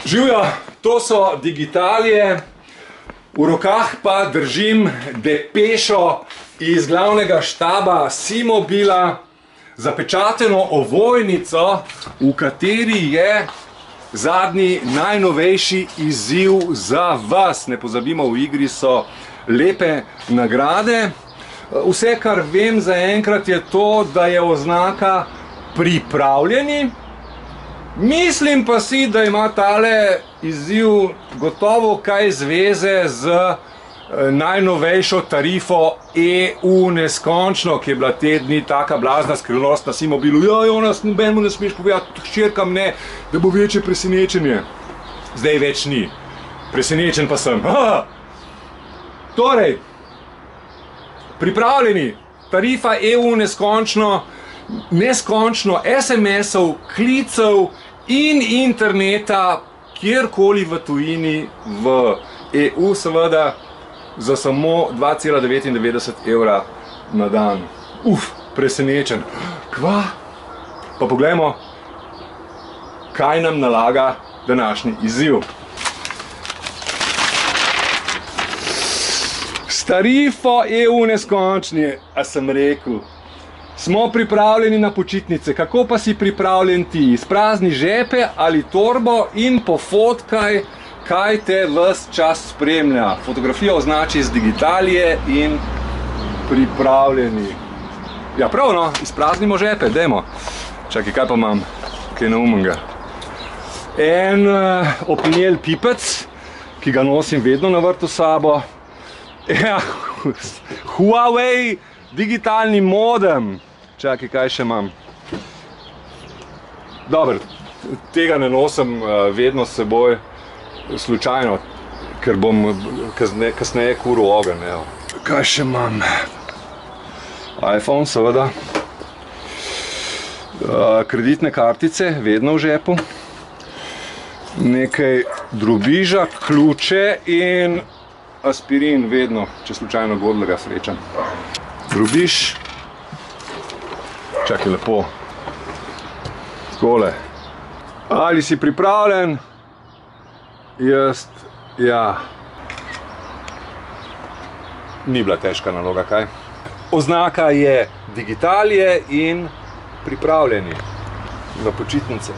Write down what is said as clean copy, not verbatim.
Živjo, to so digitalije, v rokah pa držim depešo iz glavnega štaba SImobila, zapečateno ovojnico, v kateri je zadnji najnovejši izziv za vas. Ne pozabimo, v igri so lepe nagrade. Vse, kar vem zaenkrat, je to, da je oznaka pripravljeni. Mislim pa si, da ima tale izziv gotovo kaj zveze z najnovejšo tarifo EU neskončno, ki je bila te dni taka blazna skrivnost na SImobilu. Ja, Jonas, nobenemu ne smeš povedati, hčerkam ne, da bo večje presenečenje. Zdaj več ni. Presenečen pa sem. Torej, pripravljeni, tarifa EU neskončno, SMS-ov, klicev in interneta, kjerkoli v tujini, v EU seveda, za samo 2,99 evra na dan. Presenečen. Kva? Pa poglejmo, kaj nam nalaga današnji izziv. S tarifo EU neskončni, a sem rekel, smo pripravljeni na počitnice. Kako pa si pripravljen ti? Izprazni žepe ali torbo in pofotkaj, kaj te ves čas spremlja. Fotografijo označi z digitalije in pripravljeni. Ja, prav, no, izpraznimo žepe, dajmo. Čakaj, kaj pa imam? Kaj neumenga. En opinjel pipec, ki ga nosim vedno na vrtu sabo. Ja, Huawei digitalni modem. Čakaj, kaj še imam? Dobro, tega ne nosim vedno s seboj, slučajno, ker bom kasneje kuril ogenj. Kaj še imam? iPhone, seveda. Kreditne kartice, vedno v žepu. Nekaj drobiža, ključe in aspirin, vedno, če slučajno godlega srečam. Drobiž. Čakaj, lepo. Takole. Ali si pripravljen? Jaz, ja. Ni bila težka naloga, kaj? Oznaka je digitalije in pripravljeni na počitnice.